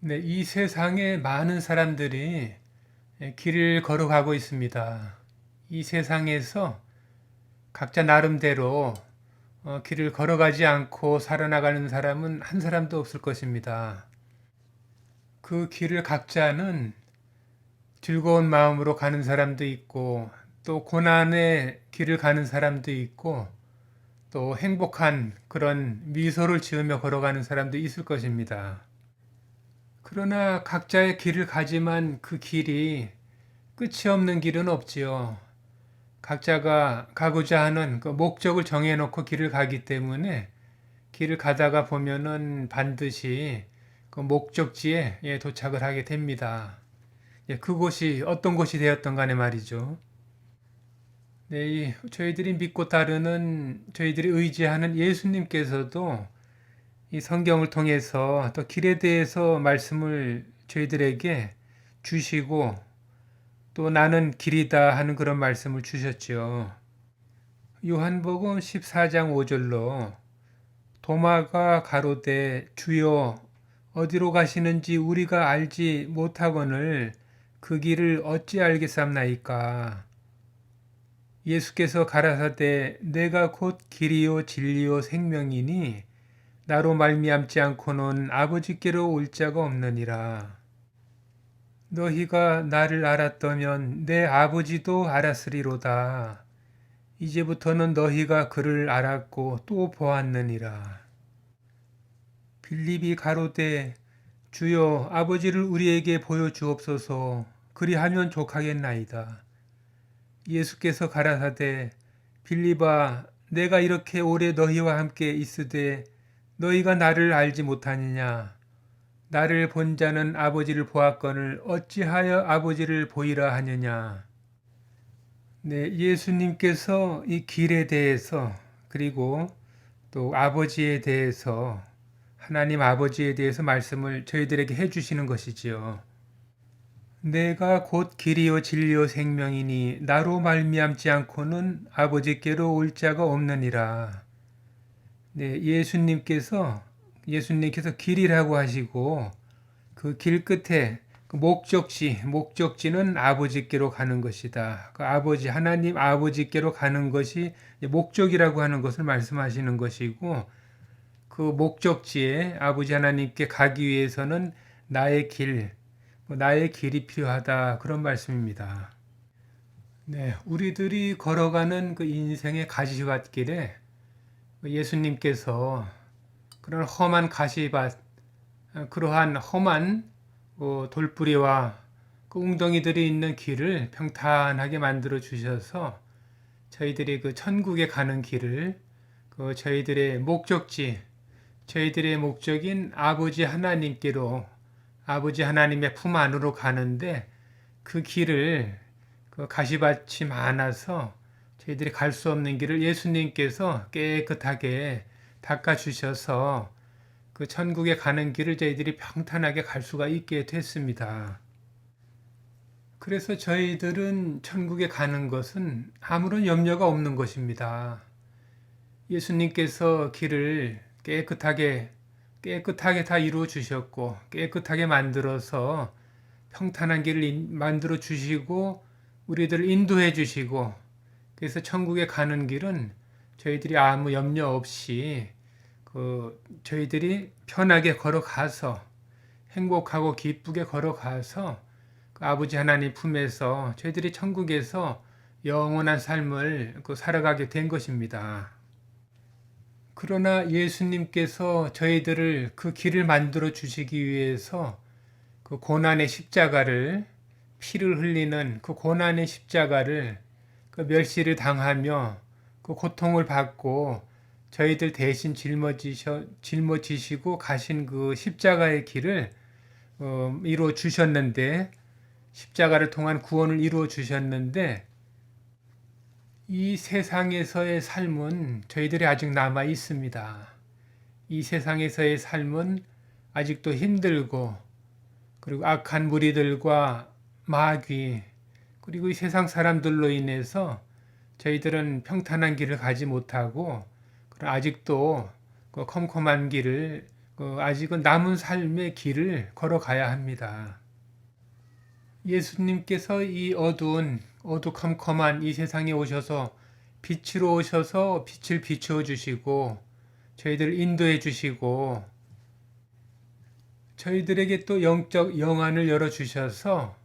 네, 이 세상에 많은 사람들이 길을 걸어가고 있습니다. 이 세상에서 각자 나름대로 길을 걸어가지 않고 살아나가는 사람은 한 사람도 없을 것입니다. 그 길을 각자는 즐거운 마음으로 가는 사람도 있고, 또 고난의 길을 가는 사람도 있고, 또 행복한 그런 미소를 지으며 걸어가는 사람도 있을 것입니다. 그러나 각자의 길을 가지만 그 길이 끝이 없는 길은 없지요. 각자가 가고자 하는 그 목적을 정해놓고 길을 가기 때문에 길을 가다가 보면은 반드시 그 목적지에 도착을 하게 됩니다. 그곳이 어떤 곳이 되었던 간에 말이죠. 네, 저희들이 믿고 따르는 저희들이 의지하는 예수님께서도 이 성경을 통해서 또 길에 대해서 말씀을 저희들에게 주시고 또 나는 길이다 하는 그런 말씀을 주셨죠. 요한복음 14장 5절로 도마가 가로되 주여 어디로 가시는지 우리가 알지 못하거늘 그 길을 어찌 알겠삼나이까. 예수께서 가라사대 내가 곧 길이요 진리요 생명이니 나로 말미암지 않고는 아버지께로 올 자가 없느니라. 너희가 나를 알았다면 내 아버지도 알았으리로다. 이제부터는 너희가 그를 알았고 또 보았느니라. 빌립이 가로되 주여 아버지를 우리에게 보여주옵소서. 그리하면 족하겠나이다. 예수께서 가라사대 빌립아 내가 이렇게 오래 너희와 함께 있으되 너희가 나를 알지 못하느냐. 나를 본 자는 아버지를 보았거늘 어찌하여 아버지를 보이라 하느냐. 네, 예수님께서 이 길에 대해서 그리고 또 아버지에 대해서 하나님 아버지에 대해서 말씀을 저희들에게 해주시는 것이지요. 내가 곧 길이요 진리요 생명이니 나로 말미암지 않고는 아버지께로 올 자가 없느니라. 네, 예수님께서 길이라고 하시고 그 길 끝에 그 목적지는 아버지께로 가는 것이다. 그 아버지, 하나님 아버지께로 가는 것이 목적이라고 하는 것을 말씀하시는 것이고, 그 목적지에 아버지 하나님께 가기 위해서는 나의 길이 필요하다. 그런 말씀입니다. 네, 우리들이 걸어가는 그 인생의 가시밭길에 예수님께서 그런 험한 가시밭, 그러한 험한 돌뿌리와 그 웅덩이들이 있는 길을 평탄하게 만들어 주셔서 저희들이 그 천국에 가는 길을 그 저희들의 목적인 아버지 하나님께로 아버지 하나님의 품 안으로 가는데 그 길을 그 가시밭이 많아서 저희들이 갈 수 없는 길을 예수님께서 깨끗하게 닦아 주셔서 그 천국에 가는 길을 저희들이 평탄하게 갈 수가 있게 됐습니다. 그래서 저희들은 천국에 가는 것은 아무런 염려가 없는 것입니다. 예수님께서 길을 깨끗하게 다 이루어 주셨고, 깨끗하게 만들어서 평탄한 길을 만들어 주시고, 우리들을 인도해 주시고, 그래서 천국에 가는 길은 저희들이 아무 염려 없이 저희들이 편하게 걸어가서 행복하고 기쁘게 걸어가서 그 아버지 하나님 품에서 저희들이 천국에서 영원한 삶을 살아가게 된 것입니다. 그러나 예수님께서 저희들을 그 길을 만들어 주시기 위해서 그 고난의 십자가를 피를 흘리는 그 고난의 십자가를 그 멸시를 당하며 그 고통을 받고 저희들 대신 짊어지시고 가신 그 십자가의 길을 이루어 주셨는데 십자가를 통한 구원을 이루어 주셨는데 이 세상에서의 삶은 저희들이 아직 남아 있습니다. 이 세상에서의 삶은 아직도 힘들고 그리고 악한 무리들과 마귀 그리고 이 세상 사람들로 인해서 저희들은 평탄한 길을 가지 못하고 아직도 그 컴컴한 길을 아직은 남은 삶의 길을 걸어가야 합니다. 예수님께서 이 어두컴컴한 이 세상에 오셔서 빛으로 오셔서 빛을 비추어 주시고 저희들을 인도해 주시고 저희들에게 또 영적 영안을 열어 주셔서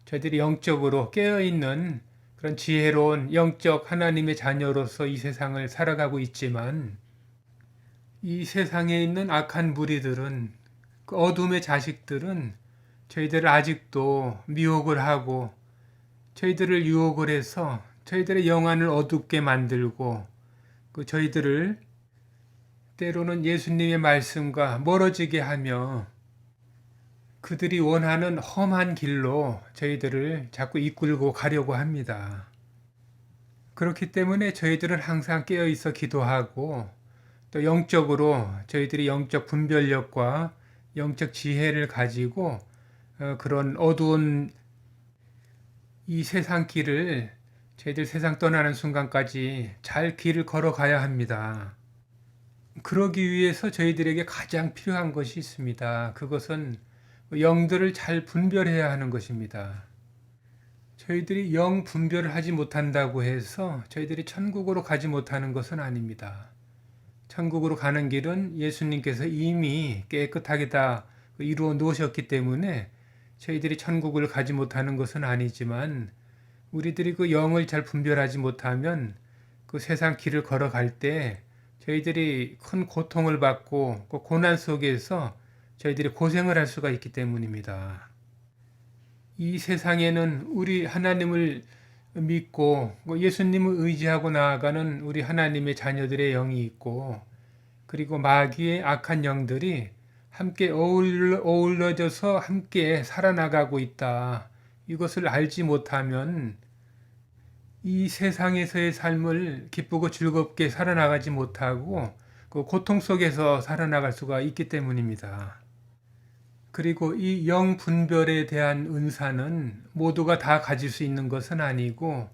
저희들이 영적으로 깨어있는 그런 지혜로운 영적 하나님의 자녀로서 이 세상을 살아가고 있지만 이 세상에 있는 악한 무리들은 그 어둠의 자식들은 저희들을 아직도 미혹을 하고 저희들을 유혹을 해서 저희들의 영안을 어둡게 만들고 저희들을 때로는 예수님의 말씀과 멀어지게 하며 그들이 원하는 험한 길로 저희들을 자꾸 이끌고 가려고 합니다. 그렇기 때문에 저희들은 항상 깨어 있어 기도하고 또 영적으로 저희들이 영적 분별력과 영적 지혜를 가지고 그런 어두운 이 세상 길을 저희들 세상 떠나는 순간까지 잘 길을 걸어가야 합니다. 그러기 위해서 저희들에게 가장 필요한 것이 있습니다. 그것은 영들을 잘 분별해야 하는 것입니다. 저희들이 영 분별을 하지 못한다고 해서 저희들이 천국으로 가지 못하는 것은 아닙니다. 천국으로 가는 길은 예수님께서 이미 깨끗하게 다 이루어 놓으셨기 때문에 저희들이 천국을 가지 못하는 것은 아니지만 우리들이 그 영을 잘 분별하지 못하면 그 세상 길을 걸어갈 때 저희들이 큰 고통을 받고 그 고난 속에서 저희들이 고생을 할 수가 있기 때문입니다. 이 세상에는 우리 하나님을 믿고 예수님을 의지하고 나아가는 우리 하나님의 자녀들의 영이 있고 그리고 마귀의 악한 영들이 함께 어울러져서 함께 살아나가고 있다. 이것을 알지 못하면 이 세상에서의 삶을 기쁘고 즐겁게 살아나가지 못하고 그 고통 속에서 살아나갈 수가 있기 때문입니다. 그리고 이 영 분별에 대한 은사는 모두가 다 가질 수 있는 것은 아니고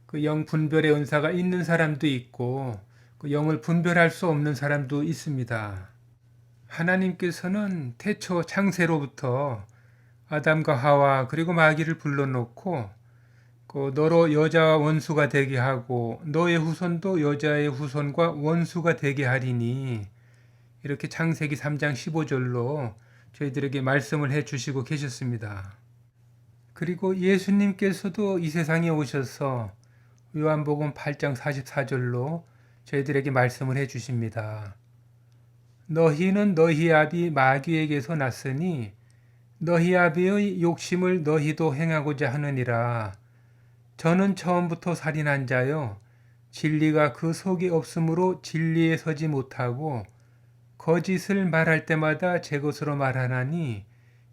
그 영 분별의 은사가 있는 사람도 있고 그 영을 분별할 수 없는 사람도 있습니다. 하나님께서는 태초 창세로부터 아담과 하와 그리고 마귀를 불러놓고 너로 여자와 원수가 되게 하고 너의 후손도 여자의 후손과 원수가 되게 하리니 이렇게 창세기 3장 15절로 저희들에게 말씀을 해주시고 계셨습니다. 그리고 예수님께서도 이 세상에 오셔서 요한복음 8장 44절로 저희들에게 말씀을 해주십니다. 너희는 너희 아비 마귀에게서 났으니 너희 아비의 욕심을 너희도 행하고자 하느니라. 저는 처음부터 살인한 자요 진리가 그 속에 없으므로 진리에 서지 못하고 거짓을 말할 때마다 제 것으로 말하나니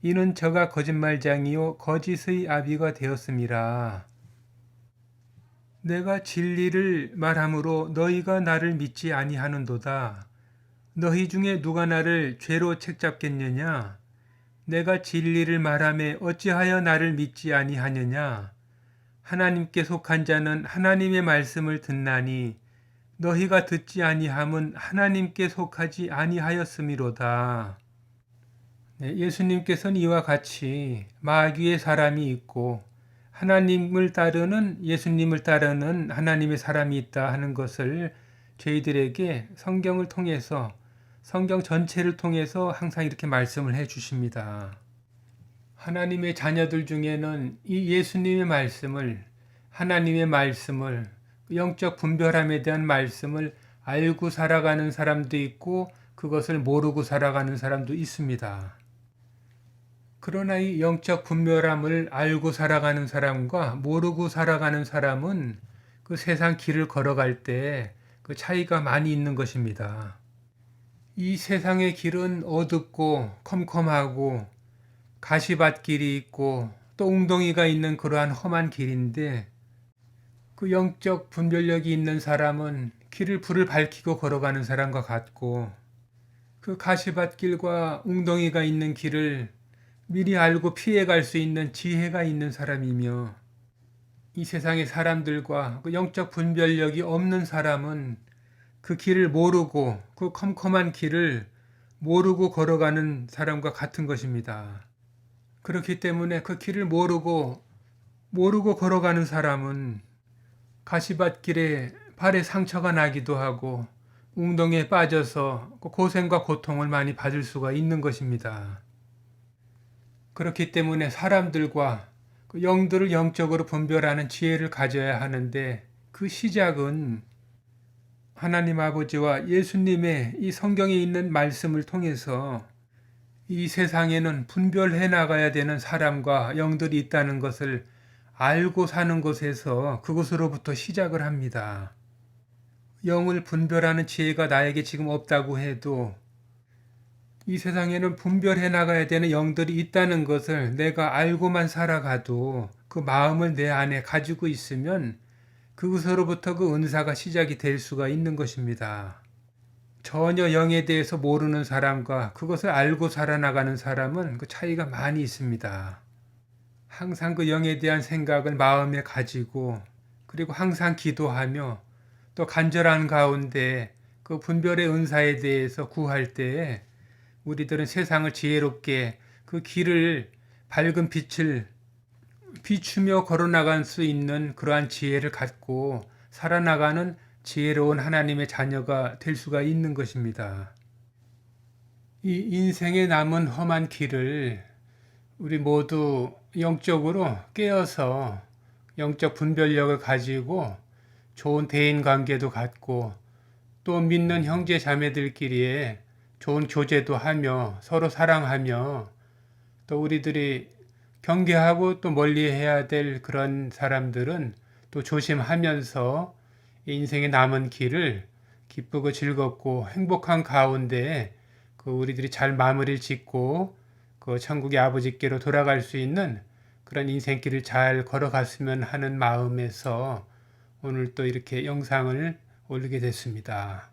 이는 저가 거짓말장이요 거짓의 아비가 되었음이라. 내가 진리를 말함으로 너희가 나를 믿지 아니하는도다. 너희 중에 누가 나를 죄로 책잡겠느냐? 내가 진리를 말하매 어찌하여 나를 믿지 아니하느냐? 하나님께 속한 자는 하나님의 말씀을 듣나니 너희가 듣지 아니함은 하나님께 속하지 아니하였음이로다. 예수님께서는 이와 같이 마귀의 사람이 있고 하나님을 따르는 예수님을 따르는 하나님의 사람이 있다 하는 것을 저희들에게 성경을 통해서 성경 전체를 통해서 항상 이렇게 말씀을 해 주십니다. 하나님의 자녀들 중에는 이 예수님의 말씀을 하나님의 말씀을 영적 분별함에 대한 말씀을 알고 살아가는 사람도 있고 그것을 모르고 살아가는 사람도 있습니다. 그러나 이 영적 분별함을 알고 살아가는 사람과 모르고 살아가는 사람은 그 세상 길을 걸어갈 때 그 차이가 많이 있는 것입니다. 이 세상의 길은 어둡고 컴컴하고 가시밭길이 있고 또 웅덩이가 있는 그러한 험한 길인데 그 영적 분별력이 있는 사람은 길을 불을 밝히고 걸어가는 사람과 같고 그 가시밭길과 웅덩이가 있는 길을 미리 알고 피해갈 수 있는 지혜가 있는 사람이며 이 세상의 사람들과 그 영적 분별력이 없는 사람은 그 길을 모르고 그 컴컴한 길을 모르고 걸어가는 사람과 같은 것입니다. 그렇기 때문에 그 길을 모르고 걸어가는 사람은 가시밭길에 발에 상처가 나기도 하고 웅덩이에 빠져서 고생과 고통을 많이 받을 수가 있는 것입니다. 그렇기 때문에 사람들과 그 영들을 영적으로 분별하는 지혜를 가져야 하는데, 그 시작은 하나님 아버지와 예수님의 이 성경에 있는 말씀을 통해서 이 세상에는 분별해 나가야 되는 사람과 영들이 있다는 것을 알고 사는 것에서, 그것으로부터 시작을 합니다. 영을 분별하는 지혜가 나에게 지금 없다고 해도 이 세상에는 분별해 나가야 되는 영들이 있다는 것을 내가 알고만 살아가도, 그 마음을 내 안에 가지고 있으면 그것으로부터 그 은사가 시작이 될 수가 있는 것입니다. 전혀 영에 대해서 모르는 사람과 그것을 알고 살아나가는 사람은 그 차이가 많이 있습니다. 항상 그 영에 대한 생각을 마음에 가지고, 그리고 항상 기도하며 또 간절한 가운데 그 분별의 은사에 대해서 구할 때에 우리들은 세상을 지혜롭게 그 길을, 밝은 빛을 비추며 걸어나갈 수 있는 그러한 지혜를 갖고 살아나가는 지혜로운 하나님의 자녀가 될 수가 있는 것입니다. 이 인생에 남은 험한 길을 우리 모두 영적으로 깨어서 영적 분별력을 가지고 좋은 대인 관계도 갖고, 또 믿는 형제 자매들끼리에 좋은 교제도 하며 서로 사랑하며, 또 우리들이 경계하고 또 멀리해야 될 그런 사람들은 또 조심하면서 인생의 남은 길을 기쁘고 즐겁고 행복한 가운데 그 우리들이 잘 마무리를 짓고 그 천국의 아버지께로 돌아갈 수 있는 그런 인생길을 잘 걸어갔으면 하는 마음에서 오늘 또 이렇게 영상을 올리게 됐습니다.